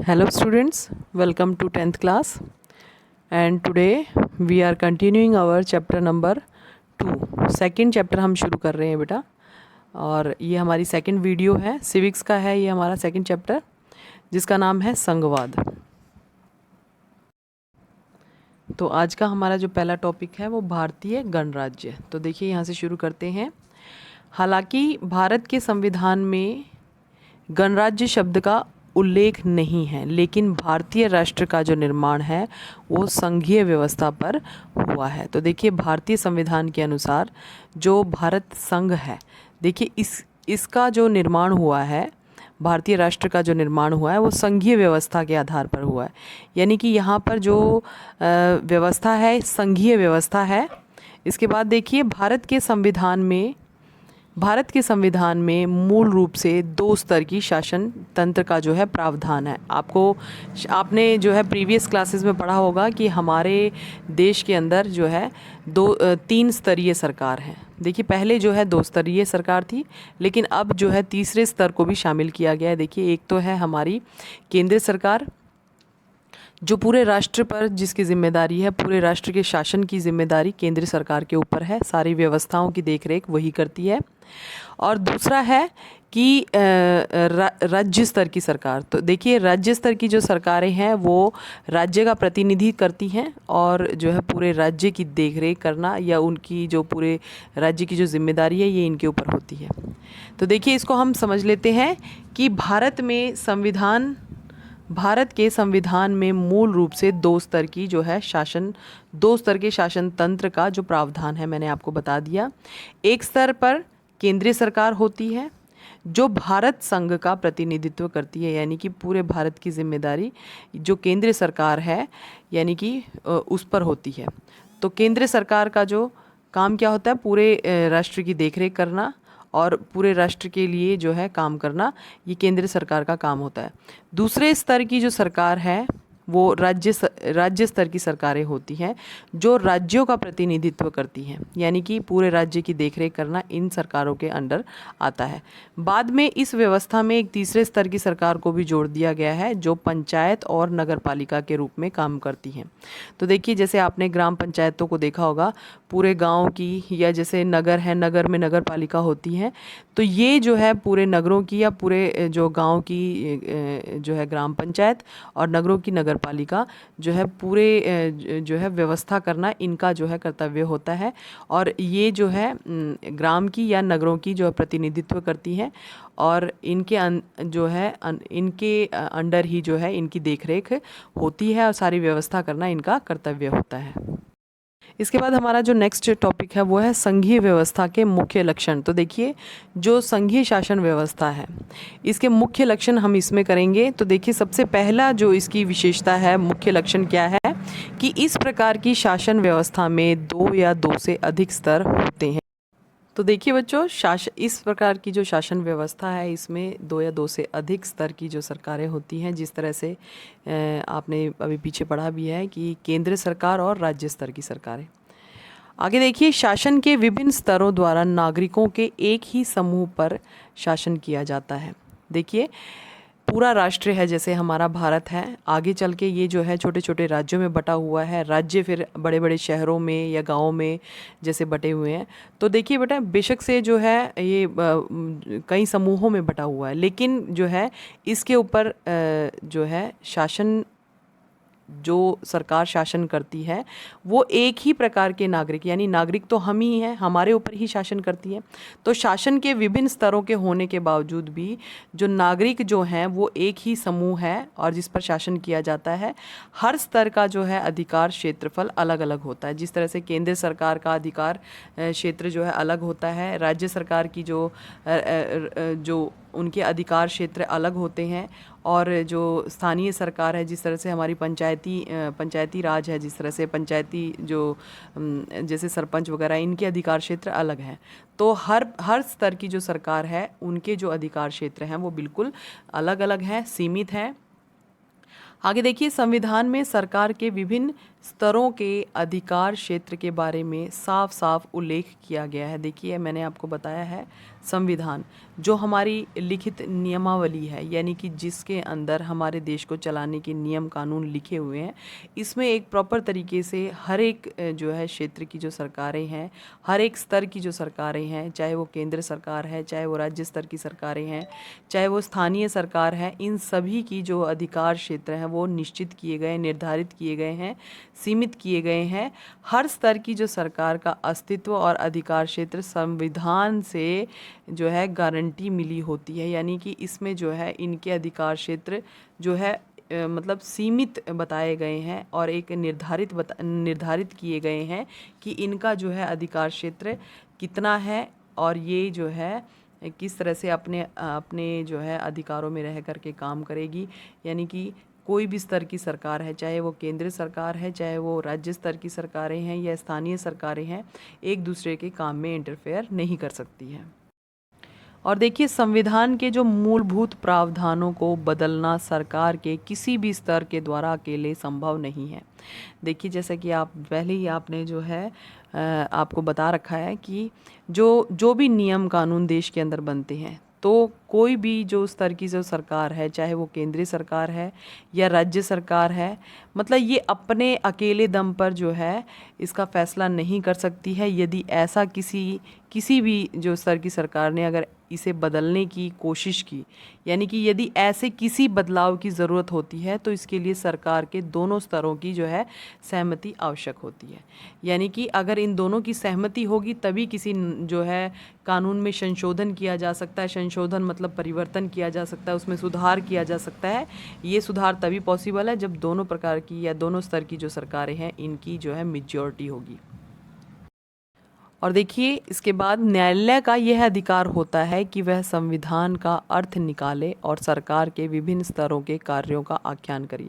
Hello students, welcome to 10th class and today we are continuing our chapter number 2. Second chapter हम शुरू कर रहे हैं बेटा और ये हमारी सेकेंड वीडियो है, सिविक्स का है ये हमारा सेकेंड चैप्टर जिसका नाम है संघवाद। तो आज का हमारा जो पहला टॉपिक है वो भारतीय गणराज्य। तो देखिए यहाँ से शुरू करते हैं। हालांकि भारत के संविधान में गणराज्य शब्द का उल्लेख नहीं है, लेकिन भारतीय राष्ट्र का जो निर्माण है वो संघीय व्यवस्था पर हुआ है। तो देखिए भारतीय संविधान के अनुसार जो भारत संघ है, देखिए इसका जो निर्माण हुआ है, भारतीय राष्ट्र का जो निर्माण हुआ है वो संघीय व्यवस्था के आधार पर हुआ है। यानी कि यहाँ पर जो व्यवस्था है संघीय व्यवस्था है। इसके बाद देखिए भारत के संविधान में मूल रूप से 2 स्तर की शासन तंत्र का जो है प्रावधान है। आपने जो है प्रीवियस क्लासेस में पढ़ा होगा कि हमारे देश के अंदर जो है 3 स्तरीय सरकार है। देखिए पहले जो है 2 स्तरीय सरकार थी, लेकिन अब जो है तीसरे स्तर को भी शामिल किया गया है। देखिए एक तो है हमारी केंद्र सरकार जो पूरे राष्ट्र पर जिसकी जिम्मेदारी है, पूरे राष्ट्र के शासन की जिम्मेदारी केंद्र सरकार के ऊपर है, सारी व्यवस्थाओं की देखरेख वही करती है। और दूसरा है कि राज्य स्तर की सरकार। तो देखिए राज्य स्तर की जो सरकारें हैं वो राज्य का प्रतिनिधि करती हैं और जो है पूरे राज्य की देखरेख करना या उनकी जो पूरे राज्य की जो जिम्मेदारी है ये इनके ऊपर होती है। तो देखिए इसको हम समझ लेते हैं कि भारत के संविधान में मूल रूप से 2 स्तर की जो है 2 स्तर के शासन तंत्र का जो प्रावधान है मैंने आपको बता दिया। एक स्तर पर केंद्रीय सरकार होती है जो भारत संघ का प्रतिनिधित्व करती है, यानी कि पूरे भारत की जिम्मेदारी जो केंद्रीय सरकार है यानी कि उस पर होती है। तो केंद्रीय सरकार का जो काम क्या होता है, पूरे राष्ट्र की देखरेख करना और पूरे राष्ट्र के लिए जो है काम करना, ये केंद्र सरकार का काम होता है। दूसरे स्तर की जो सरकार है वो राज्य स्तर की सरकारें होती हैं जो राज्यों का प्रतिनिधित्व करती हैं, यानी कि पूरे राज्य की देखरेख करना इन सरकारों के अंडर आता है। बाद में इस व्यवस्था में एक तीसरे स्तर की सरकार को भी जोड़ दिया गया है जो पंचायत और नगर पालिका के रूप में काम करती हैं। तो देखिए जैसे आपने ग्राम पंचायतों को देखा होगा, पूरे गाँव की, या जैसे नगर है, नगर में नगर पालिका होती है। तो ये जो है पूरे नगरों की या पूरे जो गाँव की जो है ग्राम पंचायत और नगरों की नगर पालिका जो है पूरे जो है व्यवस्था करना इनका जो है कर्तव्य होता है। और ये जो है ग्राम की या नगरों की जो है प्रतिनिधित्व करती हैं और इनके अंडर ही जो है इनकी देखरेख होती है और सारी व्यवस्था करना इनका कर्तव्य होता है। इसके बाद हमारा जो नेक्स्ट टॉपिक है वो है संघीय व्यवस्था के मुख्य लक्षण। तो देखिए जो संघीय शासन व्यवस्था है इसके मुख्य लक्षण हम इसमें करेंगे। तो देखिए सबसे पहला जो इसकी विशेषता है, मुख्य लक्षण क्या है कि इस प्रकार की शासन व्यवस्था में 2 या 2 से अधिक स्तर होते हैं। तो देखिए बच्चों, इस प्रकार की जो शासन व्यवस्था है इसमें 2 या 2 से अधिक स्तर की जो सरकारें होती हैं, जिस तरह से आपने अभी पीछे पढ़ा भी है कि केंद्र सरकार और राज्य स्तर की सरकारें। आगे देखिए, शासन के विभिन्न स्तरों द्वारा नागरिकों के एक ही समूह पर शासन किया जाता है। देखिए पूरा राष्ट्र है जैसे हमारा भारत है, आगे चल के ये जो है छोटे छोटे राज्यों में बटा हुआ है, राज्य फिर बड़े बड़े शहरों में या गाँव में जैसे बटे हुए हैं। तो देखिए बेटा बेशक से जो है ये कई समूहों में बटा हुआ है, लेकिन जो है इसके ऊपर जो है शासन जो सरकार शासन करती है वो एक ही प्रकार के नागरिक, यानी नागरिक तो हम ही हैं, हमारे ऊपर ही शासन करती है। तो शासन के विभिन्न स्तरों के होने के बावजूद भी जो नागरिक जो हैं वो एक ही समूह है और जिस पर शासन किया जाता है। हर स्तर का जो है अधिकार क्षेत्रफल अलग अलग होता है। जिस तरह से केंद्र सरकार का अधिकार क्षेत्र जो है अलग होता है, राज्य सरकार की जो उनके अधिकार क्षेत्र अलग होते हैं, और जो स्थानीय सरकार है, जिस तरह से हमारी पंचायती राज है, जिस तरह से पंचायती जो जैसे सरपंच वगैरह, इनके अधिकार क्षेत्र अलग हैं। तो हर स्तर की जो सरकार है उनके जो अधिकार क्षेत्र हैं वो बिल्कुल अलग अलग हैं, सीमित हैं। आगे देखिए, संविधान में सरकार के विभिन्न स्तरों के अधिकार क्षेत्र के बारे में साफ साफ उल्लेख किया गया है। देखिए मैंने आपको बताया है संविधान जो हमारी लिखित नियमावली है, यानी कि जिसके अंदर हमारे देश को चलाने के नियम कानून लिखे हुए हैं, इसमें एक प्रॉपर तरीके से हर एक जो है क्षेत्र की जो सरकारें हैं, हर एक स्तर की जो सरकारें हैं, चाहे वो केंद्र सरकार है, चाहे वो राज्य स्तर की सरकारें हैं, चाहे वो स्थानीय सरकार है, इन सभी की जो अधिकार क्षेत्र हैं वो निश्चित किए गए, निर्धारित किए गए हैं, सीमित किए गए हैं। हर स्तर की जो सरकार का अस्तित्व और अधिकार क्षेत्र संविधान से जो है गारंटी मिली होती है, यानी कि इसमें जो है इनके अधिकार क्षेत्र जो है मतलब सीमित बताए गए हैं और एक निर्धारित किए गए हैं कि इनका जो है अधिकार क्षेत्र कितना है और ये जो है किस तरह से अपने अपने जो है अधिकारों में रह कर के काम करेगी। यानी कि कोई भी स्तर की सरकार है, चाहे वो केंद्र सरकार है, चाहे वो राज्य स्तर की सरकारें हैं या स्थानीय सरकारें हैं, एक दूसरे के काम में इंटरफेयर नहीं कर सकती हैं। और देखिए संविधान के जो मूलभूत प्रावधानों को बदलना सरकार के किसी भी स्तर के द्वारा अकेले संभव नहीं है। देखिए जैसा कि आप पहले ही आपने जो है आपको बता रखा है कि जो भी नियम कानून देश के अंदर बनते हैं, तो कोई भी जो स्तर की जो सरकार है, चाहे वो केंद्रीय सरकार है या राज्य सरकार है, मतलब ये अपने अकेले दम पर जो है इसका फैसला नहीं कर सकती है। यदि ऐसा किसी भी जो स्तर की सरकार ने अगर इसे बदलने की कोशिश की, यानी कि यदि ऐसे किसी बदलाव की ज़रूरत होती है, तो इसके लिए सरकार के दोनों स्तरों की जो है सहमति आवश्यक होती है। यानी कि अगर इन दोनों की सहमति होगी तभी किसी जो है कानून में संशोधन किया जा सकता है। संशोधन मतलब परिवर्तन किया जा सकता है, उसमें सुधार किया जा सकता है। ये सुधार तभी पॉसिबल है जब दोनों प्रकार की या दोनों स्तर की जो सरकारें हैं इनकी जो है मेजॉरिटी होगी। और देखिए इसके बाद न्यायालय का यह अधिकार होता है कि वह संविधान का अर्थ निकाले और सरकार के विभिन्न स्तरों के कार्यों का आख्यान करे।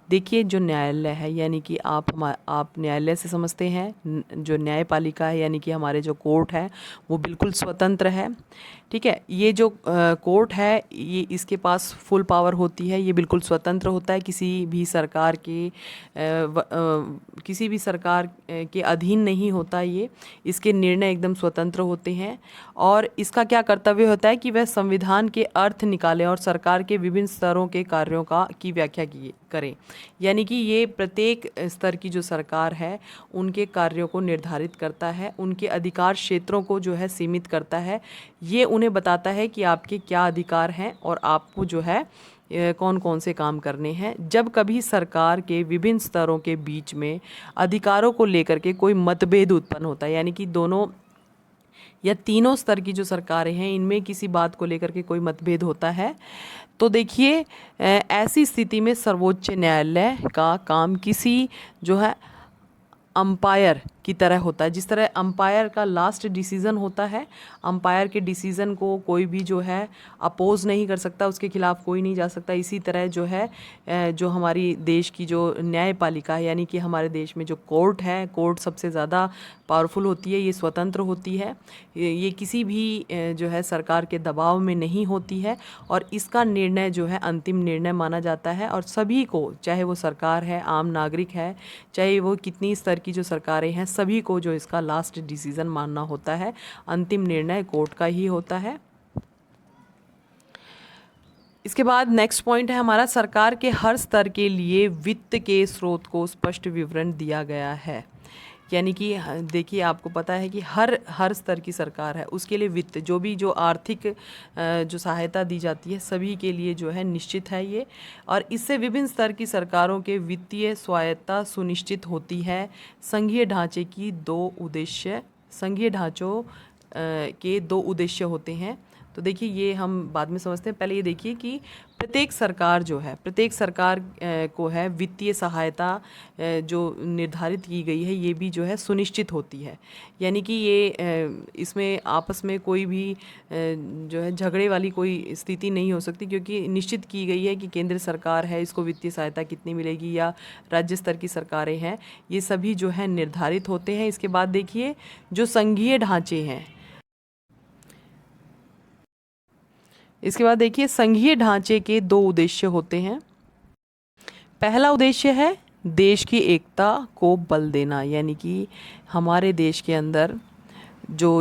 देखिए जो न्यायालय है, यानी कि आप न्यायालय से समझते हैं, जो न्यायपालिका है यानी कि हमारे जो कोर्ट है वो बिल्कुल स्वतंत्र है। ठीक है, ये जो कोर्ट है ये इसके पास फुल पावर होती है, ये बिल्कुल स्वतंत्र होता है, किसी भी सरकार के अधीन नहीं होता। ये इसके निर्णय एकदम स्वतंत्र होते हैं और इसका क्या कर्तव्य होता है कि वह संविधान के अर्थ निकालें और सरकार के विभिन्न स्तरों के कार्यों की व्याख्या करें। यानी कि ये प्रत्येक स्तर की जो सरकार है उनके कार्यों को निर्धारित करता है, उनके अधिकार क्षेत्रों को जो है सीमित करता है। ये उन्हें बताता है कि आपके क्या अधिकार हैं और आपको जो है कौन कौन से काम करने हैं। जब कभी सरकार के विभिन्न स्तरों के बीच में अधिकारों को लेकर के कोई मतभेद उत्पन्न होता है, यानी कि दोनों या तीनों स्तर की जो सरकारें हैं इनमें किसी बात को लेकर के कोई मतभेद होता है, तो देखिए ऐसी स्थिति में सर्वोच्च न्यायालय का काम किसी जो है अंपायर की तरह होता है। जिस तरह अंपायर का लास्ट डिसीज़न होता है, अंपायर के डिसीज़न को कोई भी जो है अपोज नहीं कर सकता, उसके खिलाफ कोई नहीं जा सकता। इसी तरह जो है जो हमारी देश की जो न्यायपालिका है, यानी कि हमारे देश में जो कोर्ट है, कोर्ट सबसे ज़्यादा पावरफुल होती है, ये स्वतंत्र होती है, ये किसी भी जो है सरकार के दबाव में नहीं होती है और इसका निर्णय जो है अंतिम निर्णय माना जाता है। और सभी को, चाहे वो सरकार है, आम नागरिक है, चाहे वो कितनी स्तर की जो सरकारें हैं, सभी को जो इसका लास्ट डिसीज़न मानना होता है। अंतिम निर्णय कोर्ट का ही होता है। इसके बाद नेक्स्ट पॉइंट है हमारा, सरकार के हर स्तर के लिए वित्त के स्रोत को स्पष्ट विवरण दिया गया है। यानी कि देखिए आपको पता है कि हर स्तर की सरकार है उसके लिए वित्त, जो आर्थिक जो सहायता दी जाती है सभी के लिए जो है निश्चित है ये, और इससे विभिन्न स्तर की सरकारों के वित्तीय स्वायत्तता सुनिश्चित होती है। संघीय ढांचे ढांचों के दो उद्देश्य होते हैं। तो देखिए ये हम बाद में समझते हैं, पहले ये देखिए कि प्रत्येक सरकार को है वित्तीय सहायता जो निर्धारित की गई है ये भी जो है सुनिश्चित होती है। यानी कि ये इसमें आपस में कोई भी जो है झगड़े वाली कोई स्थिति नहीं हो सकती, क्योंकि निश्चित की गई है कि केंद्र सरकार है इसको वित्तीय सहायता कितनी मिलेगी, या राज्य स्तर की सरकारें हैं, ये सभी जो है निर्धारित होते हैं। इसके बाद देखिए जो संघीय ढांचे हैं, इसके बाद देखिए संघीय ढांचे के दो उद्देश्य होते हैं। पहला उद्देश्य है देश की एकता को बल देना, यानी कि हमारे देश के अंदर जो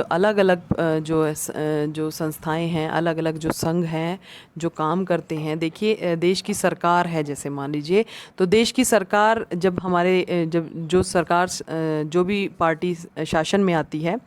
अलग अलग जो संस्थाएं हैं, अलग अलग जो संघ हैं जो काम करते हैं। देखिए देश की सरकार है, जैसे मान लीजिए, तो देश की सरकार जब जब जो सरकार जो भी पार्टी शासन में आती है,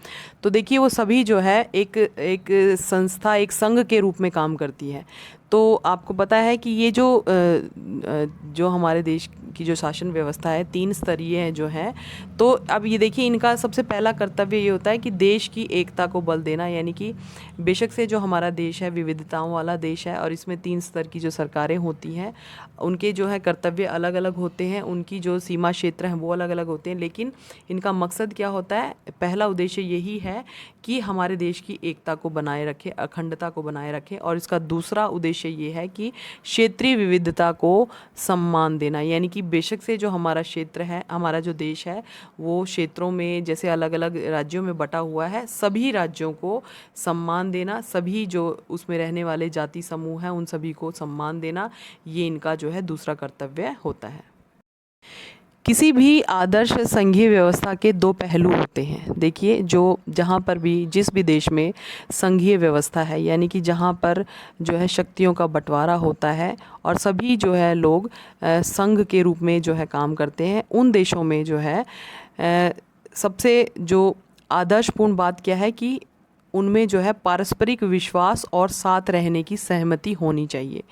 तो देखिए वो सभी जो है एक एक संस्था, एक संघ के रूप में काम करती है। तो आपको पता है कि ये जो हमारे देश की जो शासन व्यवस्था है 3 स्तरीय जो है। तो अब ये देखिए इनका सबसे पहला कर्तव्य ये होता है कि देश की एकता को बल देना, यानी कि बेशक से जो हमारा देश है विविधताओं वाला देश है और इसमें 3 स्तर की जो सरकारें होती हैं उनके जो है कर्तव्य अलग अलग होते हैं, उनकी जो सीमा क्षेत्र हैं वो अलग अलग होते हैं, लेकिन इनका मकसद क्या होता है? पहला उद्देश्य यही है कि हमारे देश की एकता को बनाए रखे, अखंडता को बनाए रखे। और इसका दूसरा उद्देश्य ये है कि क्षेत्रीय विविधता को सम्मान देना, यानी कि बेशक से जो हमारा क्षेत्र है, हमारा जो देश है वो क्षेत्रों में जैसे अलग अलग राज्यों में बटा हुआ है, सभी राज्यों को सम्मान देना, सभी जो उसमें रहने वाले जाति समूह हैं उन सभी को सम्मान देना, ये इनका जो है दूसरा कर्तव्य होता है। किसी भी आदर्श संघीय व्यवस्था के 2 पहलू होते हैं। देखिए जहाँ पर भी जिस भी देश में संघीय व्यवस्था है, यानी कि जहाँ पर जो है शक्तियों का बंटवारा होता है और सभी जो है लोग संघ के रूप में जो है काम करते हैं, उन देशों में जो है सबसे जो आदर्शपूर्ण बात क्या है कि उनमें जो है पारस्परिक विश्वास और साथ रहने की सहमति होनी चाहिए।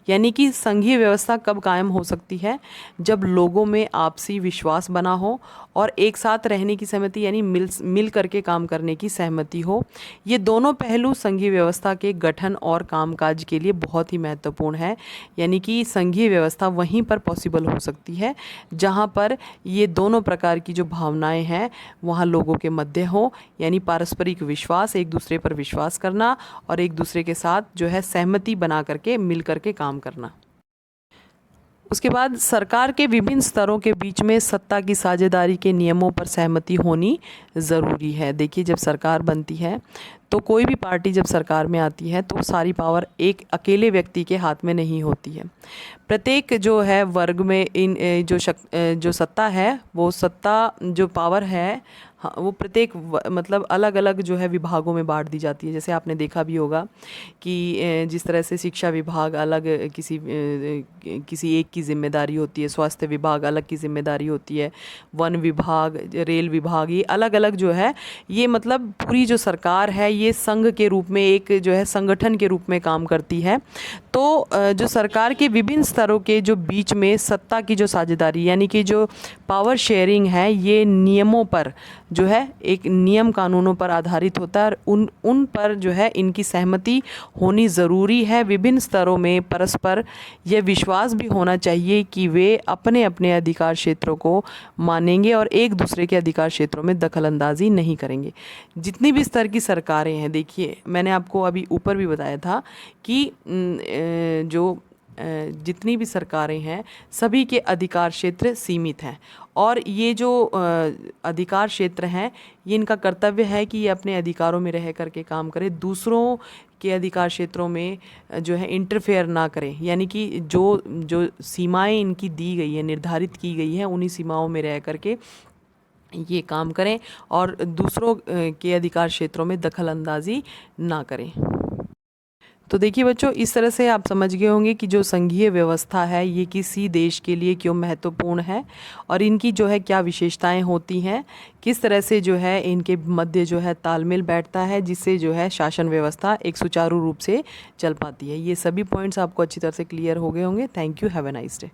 यानी कि संघीय व्यवस्था कब कायम हो सकती है? जब लोगों में आपसी विश्वास बना हो और एक साथ रहने की सहमति, यानी मिल करके काम करने की सहमति हो। ये दोनों पहलू संघीय व्यवस्था के गठन और कामकाज के लिए बहुत ही महत्वपूर्ण है। यानी कि संघीय व्यवस्था वहीं पर पॉसिबल हो सकती है जहाँ पर ये दोनों प्रकार की जो भावनाएं हैं वहाँ लोगों के मध्य हो, यानी पारस्परिक विश्वास, एक दूसरे पर विश्वास करना और एक दूसरे के साथ जो है सहमति बना करके मिल करके काम करना। उसके बाद सरकार के विभिन्न स्तरों के बीच में सत्ता की साझेदारी के नियमों पर सहमति होनी ज़रूरी है। देखिए जब सरकार बनती है तो कोई भी पार्टी जब सरकार में आती है तो सारी पावर एक अकेले व्यक्ति के हाथ में नहीं होती है। प्रत्येक जो है वर्ग में जो सत्ता है, वो सत्ता जो पावर है, हाँ, वो प्रत्येक मतलब अलग अलग जो है विभागों में बांट दी जाती है। जैसे आपने देखा भी होगा कि जिस तरह से शिक्षा विभाग अलग किसी एक की जिम्मेदारी होती है, स्वास्थ्य विभाग अलग की जिम्मेदारी होती है, वन विभाग, रेल विभाग, ये अलग अलग जो है, ये मतलब पूरी जो सरकार है ये संघ के रूप में, एक जो है संगठन के रूप में काम करती है। तो जो सरकार के विभिन्न स्तरों के जो बीच में सत्ता की जो साझेदारी, यानी कि जो पावर शेयरिंग है, ये नियमों पर जो है एक नियम कानूनों पर आधारित होता है और उन पर जो है इनकी सहमति होनी ज़रूरी है। विभिन्न स्तरों में परस्पर यह विश्वास भी होना चाहिए कि वे अपने अपने अधिकार क्षेत्रों को मानेंगे और एक दूसरे के अधिकार क्षेत्रों में दखलंदाजी नहीं करेंगे। जितनी भी स्तर की सरकारें हैं, देखिए मैंने आपको अभी ऊपर भी बताया था कि जितनी भी सरकारें हैं सभी के अधिकार क्षेत्र सीमित हैं और ये जो अधिकार क्षेत्र हैं ये इनका कर्तव्य है कि ये अपने अधिकारों में रह करके काम करें, दूसरों के अधिकार क्षेत्रों में जो है इंटरफेयर ना करें। यानी कि जो सीमाएं इनकी दी गई है, निर्धारित की गई हैं, उन्हीं सीमाओं में रह करके ये काम करें और दूसरों के अधिकार क्षेत्रों में दखल अंदाजी ना करें। तो देखिए बच्चों, इस तरह से आप समझ गए होंगे कि जो संघीय व्यवस्था है ये किसी देश के लिए क्यों महत्वपूर्ण है और इनकी जो है क्या विशेषताएं होती हैं, किस तरह से जो है इनके मध्य जो है तालमेल बैठता है जिससे जो है शासन व्यवस्था एक सुचारू रूप से चल पाती है। ये सभी पॉइंट्स आपको अच्छी तरह से क्लियर हो गए होंगे। Thank you, have a nice day.